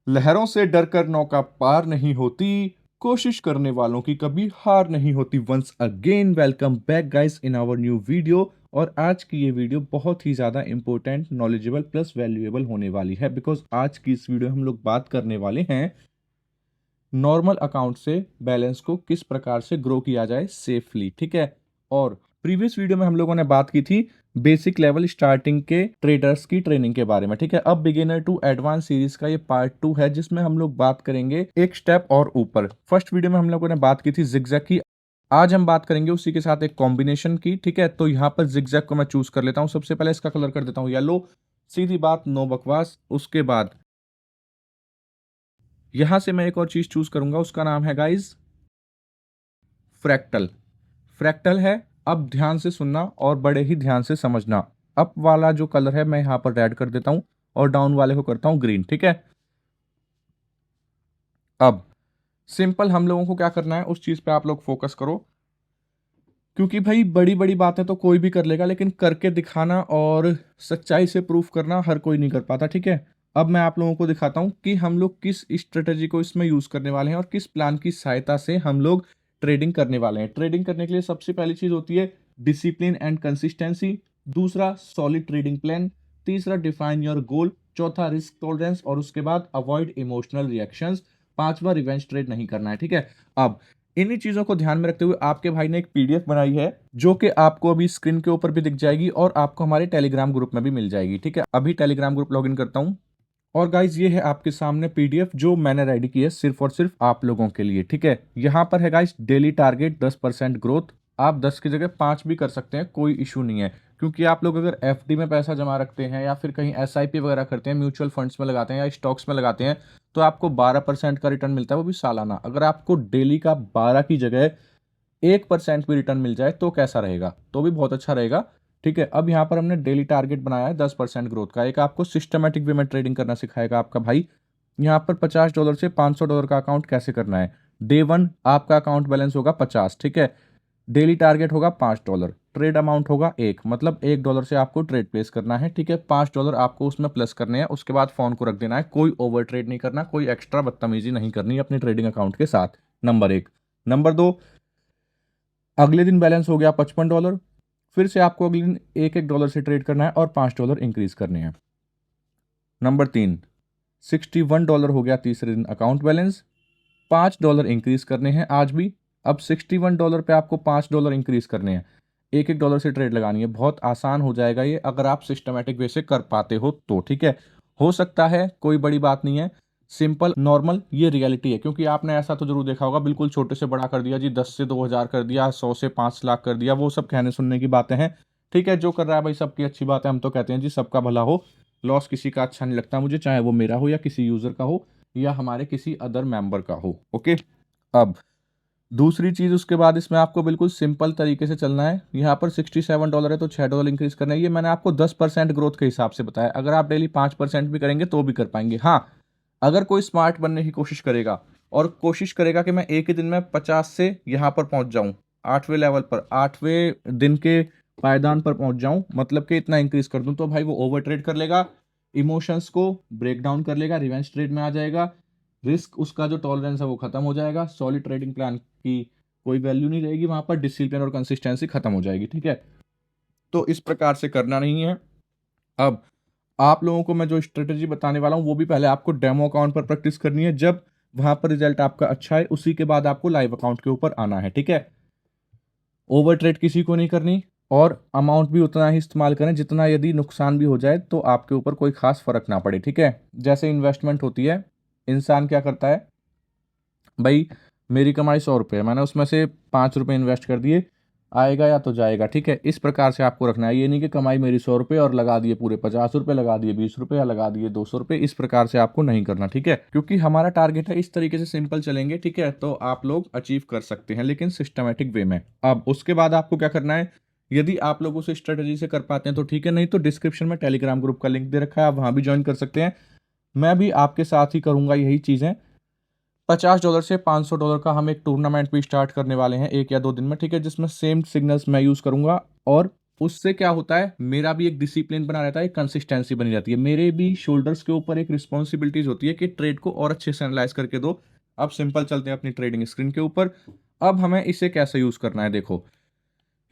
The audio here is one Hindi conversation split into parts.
लहरों से डरकर नौका पार नहीं होती, कोशिश करने वालों की कभी हार नहीं होती। Once again welcome back guys in our new video. और आज की ये वीडियो बहुत ही ज़्यादा इंपॉर्टेंट, नॉलेजेबल प्लस वैल्यूएबल होने वाली है, बिकॉज आज की इस वीडियो में हम लोग बात करने वाले हैं नॉर्मल अकाउंट से बैलेंस को किस प्रकार से ग्रो किया जाए सेफली। ठीक है। और प्रीवियस वीडियो में हम लोगों ने बात की थी बेसिक लेवल स्टार्टिंग के ट्रेडर्स की ट्रेनिंग के बारे में। ठीक है। अब बिगिनर टू एडवांस सीरीज का ये पार्ट 2 है, जिसमें हम लोग बात करेंगे एक स्टेप और ऊपर। फर्स्ट वीडियो में हम लोगों ने बात की थी जिगजैग की, आज हम बात करेंगे उसी के साथ एक कॉम्बिनेशन की। ठीक है। तो यहाँ पर जिगजैग को मैं चूज कर लेता हूँ। सबसे पहले इसका कलर कर देता हूँ येलो, सीधी बात, नो बकवास। उसके बाद यहां से मैं एक और चीज चूज करूंगा, उसका नाम है गाइज फ्रैक्टल। फ्रैक्टल है। अब ध्यान से सुनना और बड़े ही ध्यान से समझना। अप वाला जो कलर है मैं यहां पर रेड कर देता हूं और डाउन वाले को करता हूं ग्रीन। ठीक है। अब सिंपल हम लोगों को क्या करना है, उस चीज पे आप लोग फोकस करो, क्योंकि भाई बड़ी बड़ी बातें तो कोई भी कर लेगा, लेकिन करके दिखाना और सच्चाई से प्रूफ करना हर कोई नहीं कर पाता। ठीक है। अब मैं आप लोगों को दिखाता हूं कि हम लोग किस स्ट्रेटेजी को इसमें यूज करने वाले हैं और किस प्लान की सहायता से हम लोग ट्रेडिंग करने वाले हैं। ट्रेडिंग करने के लिए सबसे पहली चीज होती है डिसिप्लिन एंड कंसिस्टेंसी, दूसरा सॉलिड ट्रेडिंग प्लान, तीसरा डिफाइन योर गोल, चौथा रिस्क टॉलरेंस, और उसके बाद अवॉइड इमोशनल रिएक्शंस, पांचवा रिवेंज ट्रेड नहीं करना है। ठीक है। अब इन्हीं चीजों को ध्यान में रखते हुए आपके भाई ने एक पीडीएफ बनाई है, जो कि आपको अभी स्क्रीन के ऊपर भी दिख जाएगी और आपको हमारे टेलीग्राम ग्रुप में भी मिल जाएगी। ठीक है। अभी टेलीग्राम ग्रुप लॉगिन करता हूं और गाइज ये है आपके सामने पीडीएफ जो मैंने रेडी की है सिर्फ और सिर्फ आप लोगों के लिए। ठीक है। यहाँ पर है गाइज डेली टारगेट 10% ग्रोथ। आप 10 की जगह 5 भी कर सकते हैं, कोई इशू नहीं है, क्योंकि आप लोग अगर एफडी में पैसा जमा रखते हैं या फिर कहीं एसआईपी वगैरह करते हैं, म्यूचुअल फंड्स में लगाते हैं या स्टॉक्स में लगाते हैं, तो आपको 12% का रिटर्न मिलता है, वो भी सालाना। अगर आपको डेली का 12 की जगह 1% भी रिटर्न मिल जाए तो कैसा रहेगा, तो भी बहुत अच्छा रहेगा। ठीक है। अब यहाँ पर हमने डेली टारगेट बनाया है 10% ग्रोथ का। एक आपको सिस्टमेटिक वे में ट्रेडिंग करना सिखाएगा आपका भाई। यहाँ पर $50 से $500 का अकाउंट कैसे करना है। डे 1 आपका अकाउंट बैलेंस होगा 50। ठीक है। डेली टारगेट होगा $5, ट्रेड अमाउंट होगा 1, मतलब $1 से आपको ट्रेड प्लेस करना है। ठीक है। $5 आपको उसमें प्लस करने हैं, उसके बाद फोन को रख देना है। कोई ओवर ट्रेड नहीं करना, कोई एक्स्ट्रा बदतमीजी नहीं करनी अपने ट्रेडिंग अकाउंट के साथ। नंबर 1। नंबर 2, अगले दिन बैलेंस हो गया $55, फिर से आपको अगले दिन $1 से ट्रेड करना है और $5 इंक्रीज करने हैं। नंबर 3, $61 हो गया तीसरे दिन अकाउंट बैलेंस, $5 इंक्रीज करने हैं आज भी। अब $61 पे आपको $5 इंक्रीज करने हैं, $1 से ट्रेड लगानी है। बहुत आसान हो जाएगा ये अगर आप सिस्टमेटिक वे से कर पाते हो तो। ठीक है। हो सकता है, कोई बड़ी बात नहीं है, सिंपल नॉर्मल ये रियलिटी है, क्योंकि आपने ऐसा तो जरूर देखा होगा, बिल्कुल छोटे से बड़ा कर दिया जी, 10 से 2000 कर दिया, 100 से 5 लाख कर दिया, वो सब कहने सुनने की बातें हैं। ठीक है। जो कर रहा है भाई सबकी अच्छी बात है, हम तो कहते हैं जी सबका भला हो। लॉस किसी का अच्छा नहीं लगता मुझे, चाहे वो मेरा हो या किसी यूजर का हो या हमारे किसी अदर मेंबर का हो। ओके। अब दूसरी चीज उसके बाद इसमें आपको बिल्कुल सिंपल तरीके से चलना है। यहाँ पर $67 है तो $6 इंक्रीज करना है। ये मैंने आपको 10% ग्रोथ के हिसाब से बताया। अगर आप डेली 5% भी करेंगे तो भी कर पाएंगे। हाँ, अगर कोई स्मार्ट बनने की कोशिश करेगा और कोशिश करेगा कि मैं एक ही दिन में 50 से यहाँ पर पहुंच जाऊं, 8वें लेवल पर, 8वें दिन के पायदान पर पहुंच जाऊं, मतलब कि इतना इंक्रीज कर दूं, तो भाई वो ओवर ट्रेड कर लेगा, इमोशंस को ब्रेक डाउन कर लेगा, रिवेंज ट्रेड में आ जाएगा, रिस्क उसका जो टॉलरेंस है वो खत्म हो जाएगा, सॉलिड ट्रेडिंग प्लान की कोई वैल्यू नहीं रहेगी वहां पर, डिसिप्लिन और कंसिस्टेंसी खत्म हो जाएगी। ठीक है। तो इस प्रकार से करना नहीं है। अब आप लोगों को मैं जो स्ट्रेटेजी बताने वाला हूं वो भी पहले आपको डेमो अकाउंट पर प्रैक्टिस करनी है। जब वहां पर रिजल्ट आपका अच्छा है उसी के बाद आपको लाइव अकाउंट के ऊपर आना है। ठीक है। ओवर ट्रेड किसी को नहीं करनी और अमाउंट भी उतना ही इस्तेमाल करें जितना, यदि नुकसान भी हो जाए तो आपके ऊपर कोई खास फर्क ना पड़े। ठीक है। जैसे इन्वेस्टमेंट होती है, इंसान क्या करता है भाई, मेरी कमाई ₹100 है, मैंने उसमें से ₹5 इन्वेस्ट कर दिए, आएगा या तो जाएगा। ठीक है। इस प्रकार से आपको रखना है। ये नहीं कि कमाई मेरी ₹100 और लगा दिए पूरे ₹50, लगा दिए ₹20 या लगा दिए ₹200। इस प्रकार से आपको नहीं करना। ठीक है। क्योंकि हमारा टारगेट है इस तरीके से सिंपल चलेंगे। ठीक है। तो आप लोग अचीव कर सकते हैं, लेकिन सिस्टमेटिक वे में। अब उसके बाद आपको क्या करना है, यदि आप लोग उस स्ट्रेटेजी से कर पाते हैं तो ठीक है, नहीं तो डिस्क्रिप्शन में टेलीग्राम ग्रुप का लिंक दे रखा है, आप वहां भी ज्वाइन कर सकते हैं। मैं भी आपके साथ ही करूंगा यही चीजें। $50 से $500 का हम एक टूर्नामेंट भी स्टार्ट करने वाले हैं 1 या 2 दिन में। ठीक है। जिसमें सेम सिग्नल्स मैं यूज करूंगा और उससे क्या होता है, मेरा भी एक डिसिप्लिन बना रहता है, एक कंसिस्टेंसी बनी रहती है, मेरे भी शोल्डर्स के ऊपर एक रिस्पॉन्सिबिलिटीज होती है कि ट्रेड को और अच्छे से एनालाइज करके दो। अब सिंपल चलते हैं अपनी ट्रेडिंग स्क्रीन के ऊपर। अब हमें इसे कैसे यूज करना है, देखो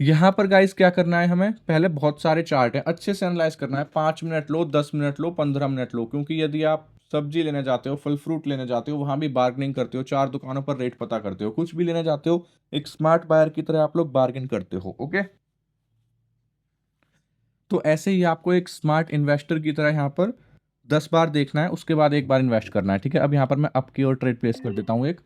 यहां पर गाइस क्या करना है, हमें पहले बहुत सारे चार्ट हैं, अच्छे से एनालाइज करना है। 5 minute low, 10 minute low, 15 minute low, क्योंकि यदि आप सब्जी लेने जाते हो, फल फ्रूट लेने जाते हो, वहां भी बार्गेनिंग करते हो, 4 दुकानों पर रेट पता करते हो, कुछ भी लेने जाते हो एक स्मार्ट बायर की तरह आप लोग बार्गेन करते हो। ओके, तो ऐसे ही आपको एक स्मार्ट इन्वेस्टर की तरह यहाँ पर 10 बार देखना है, उसके बाद एक बार इन्वेस्ट करना है। ठीक है, अब यहाँ पर मैं अप की ओर ट्रेड प्लेस कर देता हूँ एक,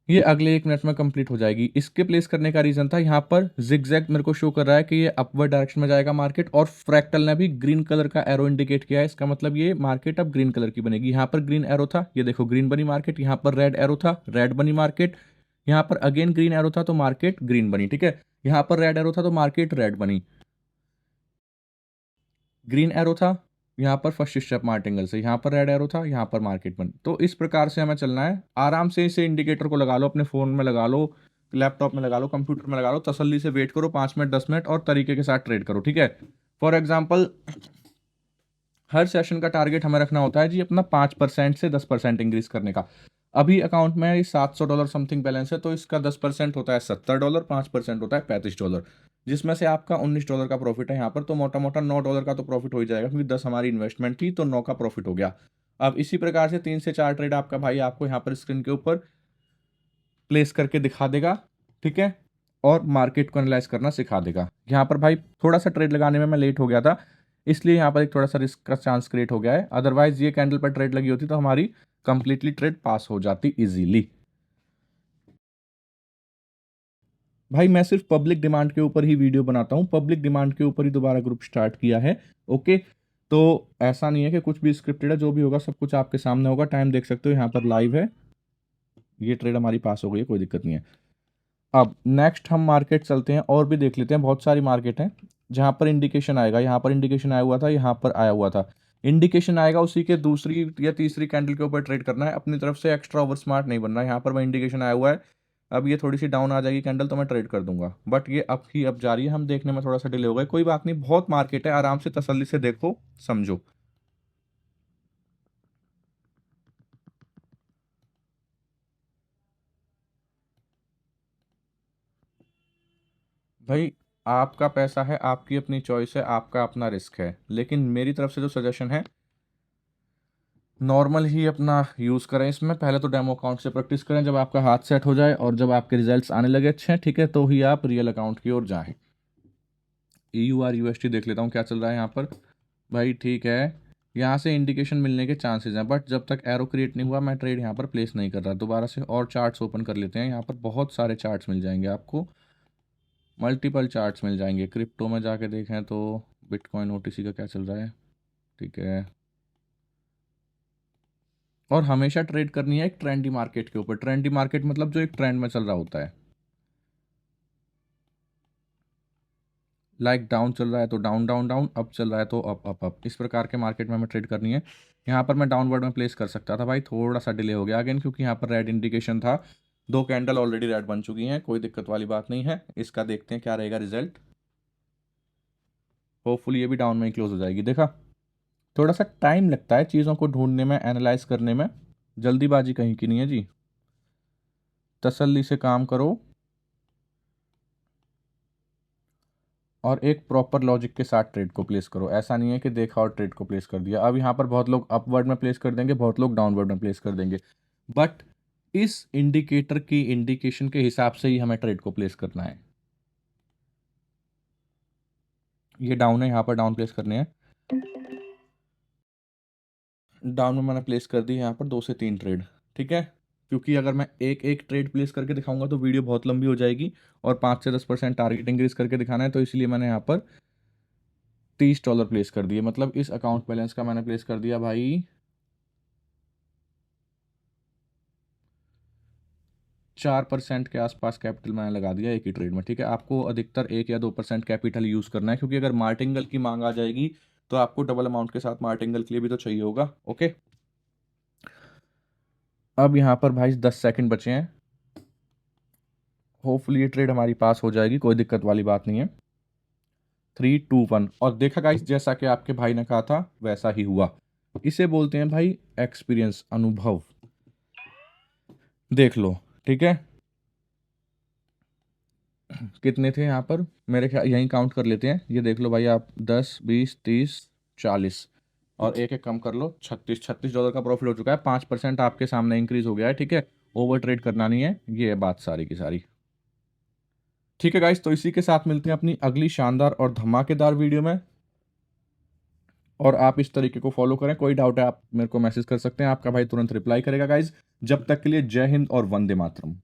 ये अगले 1 मिनट में कंप्लीट हो जाएगी। इसके प्लेस करने का रीजन था, यहाँ पर जिगजैग मेरे को शो कर रहा है कि ये अपवर्ड डायरेक्शन में जाएगा मार्केट, और फ्रैक्टल ने भी ग्रीन कलर का एरो इंडिकेट किया है, इसका मतलब ये मार्केट अब ग्रीन कलर की बनेगी। यहाँ पर ग्रीन एरो था, ये देखो ग्रीन बनी मार्केट, यहाँ पर रेड एरो था, रेड बनी मार्केट, यहाँ पर अगेन ग्रीन एरो था तो मार्केट ग्रीन बनी। ठीक है, यहाँ पर रेड एरो था तो मार्केट रेड बनी, ग्रीन एरो था, यहाँ पर फर्स्ट स्टेप मार्टिंगल से, यहाँ पर रेड एरो था, यहाँ पर मार्केट बन। तो इस प्रकार से हमें चलना है, आराम से इसे इंडिकेटर को लगा लो, अपने फ़ोन में लगा लो, लैपटॉप में लगा लो, कंप्यूटर में लगा लो, तसल्ली से वेट करो 5 मिनट 10 मिनट और तरीके के साथ ट्रेड करो। ठीक है, फॉर एग्जाम्पल हर सेशन का टारगेट हमें रखना होता है जी अपना 5% से 10% इंक्रीज करने का। अभी अकाउंट में $700 समथिंग बैलेंस है, तो इसका 10% होता है $70, 5% होता है $35, जिसमें से आपका $19 का प्रॉफिट है यहाँ पर। तो मोटा मोटा $9 का तो प्रॉफिट हो ही जाएगा, क्योंकि 10 हमारी इन्वेस्टमेंट थी तो 9 का प्रॉफिट हो गया। अब इसी प्रकार से 3 से 4 ट्रेड आपका भाई आपको यहाँ पर स्क्रीन के ऊपर प्लेस करके दिखा देगा। ठीक है, और मार्केट को एनालाइज करना सिखा देगा। यहाँ पर भाई थोड़ा सा ट्रेड लगाने में मैं लेट हो गया था, इसलिए यहाँ पर एक थोड़ा सा रिस्क का चांस क्रिएट हो गया है, अदरवाइज ये कैंडल पर ट्रेड लगी होती तो हमारी कंप्लीटली ट्रेड पास हो जाती इजीली। भाई मैं सिर्फ पब्लिक डिमांड के ऊपर ही वीडियो बनाता हूँ, पब्लिक डिमांड के ऊपर ही दोबारा ग्रुप स्टार्ट किया है। ओके, तो ऐसा नहीं है कि कुछ भी स्क्रिप्टेड है, जो भी होगा सब कुछ आपके सामने होगा। टाइम देख सकते हो यहाँ पर लाइव है, ये ट्रेड हमारी पास हो गई है, कोई दिक्कत नहीं है। अब नेक्स्ट हम मार्केट चलते हैं और भी देख लेते हैं, बहुत सारी मार्केट हैं जहाँ पर इंडिकेशन आएगा। यहाँ पर इंडिकेशन आया हुआ था, यहाँ पर आया हुआ था, इंडिकेशन आएगा उसी के दूसरी या तीसरी कैंडल के ऊपर ट्रेड करना है, अपनी तरफ से एक्स्ट्रा ओवर स्मार्ट नहीं बनना है। यहाँ पर मैं इंडिकेशन आया हुआ है, अब ये थोड़ी सी डाउन आ जाएगी कैंडल तो मैं ट्रेड कर दूंगा, बट ये अब ही अब जा रही है, हम देखने में थोड़ा सा डिले हो गया, कोई बात नहीं, बहुत मार्केट है, आराम से तसल्ली से देखो समझो। भाई आपका पैसा है, आपकी अपनी चॉइस है, आपका अपना रिस्क है, लेकिन मेरी तरफ से जो सजेशन है, नॉर्मल ही अपना यूज़ करें इसमें। पहले तो डेमो अकाउंट से प्रैक्टिस करें, जब आपका हाथ सेट हो जाए और जब आपके रिजल्ट्स आने लगे अच्छे हैं, ठीक है, तो ही आप रियल अकाउंट की ओर जाएं। EUR USD देख लेता हूँ क्या चल रहा है यहाँ पर। भाई ठीक है, यहाँ से इंडिकेशन मिलने के चांसेस हैं, बट जब तक एरो क्रिएट नहीं हुआ मैं ट्रेड यहाँ पर प्लेस नहीं कर रहा। दोबारा से और चार्ट्स ओपन कर लेते हैं, यहाँ पर बहुत सारे चार्ट्स मिल जाएंगे आपको, मल्टीपल चार्ट्स मिल जाएंगे। क्रिप्टो में जाके देखें तो बिटकॉइन OTC का क्या चल रहा है। ठीक है, और हमेशा ट्रेड करनी है एक ट्रेंडी मार्केट के ऊपर। ट्रेंडी मार्केट मतलब जो एक ट्रेंड में चल रहा होता है, लाइक डाउन चल रहा है तो डाउन डाउन डाउन, अप चल रहा है तो अप अप अप, इस प्रकार के मार्केट में हमें ट्रेड करनी है। यहाँ पर मैं डाउनवर्ड में प्लेस कर सकता था भाई, थोड़ा सा डिले हो गया अगेन, क्योंकि यहाँ पर रेड इंडिकेशन था, 2 कैंडल ऑलरेडी रेड बन चुकी हैं, कोई दिक्कत वाली बात नहीं है। इसका देखते हैं क्या रहेगा रिजल्ट, होपफुली ये भी डाउन में ही क्लोज हो जाएगी। देखा, थोड़ा सा टाइम लगता है चीज़ों को ढूंढने में, एनालाइज करने में, जल्दीबाजी कहीं की नहीं है जी, तसल्ली से काम करो और एक प्रॉपर लॉजिक के साथ ट्रेड को प्लेस करो। ऐसा नहीं है कि देखा और ट्रेड को प्लेस कर दिया। अब यहाँ पर बहुत लोग अपवर्ड में प्लेस कर देंगे, बहुत लोग डाउनवर्ड में प्लेस कर देंगे, बट इस इंडिकेटर की इंडिकेशन के हिसाब से ही हमें ट्रेड को प्लेस करना है। ये डाउन है, यहाँ पर डाउन प्लेस करने हैं, डाउन में मैंने प्लेस कर दी यहाँ पर 2 से 3 ट्रेड। ठीक है, क्योंकि अगर मैं एक एक ट्रेड प्लेस करके दिखाऊंगा तो वीडियो बहुत लंबी हो जाएगी, और 5 से 10% टारगेट इंक्रीज करके दिखाना है, तो इसलिए मैंने यहाँ पर $30 प्लेस कर दिए। मतलब इस अकाउंट बैलेंस का मैंने प्लेस कर दिया भाई 4% के आसपास कैपिटल मैंने लगा दिया एक ही ट्रेड में। ठीक है, आपको अधिकतर 1 या 2% कैपिटल यूज़ करना है, क्योंकि अगर मार्टिंगल की मांग आ जाएगी तो आपको डबल अमाउंट के साथ मार्टिंगल के लिए भी तो चाहिए होगा। ओके, अब यहाँ पर भाई 10 सेकंड बचे हैं, होपफुली ये ट्रेड हमारी पास हो जाएगी, कोई दिक्कत वाली बात नहीं है। 3, 2, 1 और देखा गाइस, जैसा कि आपके भाई ने कहा था वैसा ही हुआ। इसे बोलते हैं भाई एक्सपीरियंस, अनुभव। देख लो, ठीक है, कितने थे यहाँ पर, मेरे ख्याल यहीं काउंट कर लेते हैं। ये देख लो भाई आप, 10, 20, 30, 40 और एक एक कम कर लो, $36 का प्रॉफिट हो चुका है। 5% आपके सामने इंक्रीज हो गया है, ठीक है। ओवर ट्रेड करना नहीं है, ये है बात सारी की सारी। ठीक है गाइस, तो इसी के साथ मिलते हैं अपनी अगली शानदार और धमाकेदार वीडियो में। और आप इस तरीके को फॉलो करें, कोई डाउट है आप मेरे को मैसेज कर सकते हैं, आपका भाई तुरंत रिप्लाई करेगा गाइज। जब तक के लिए जय हिंद और वंदे मातरम।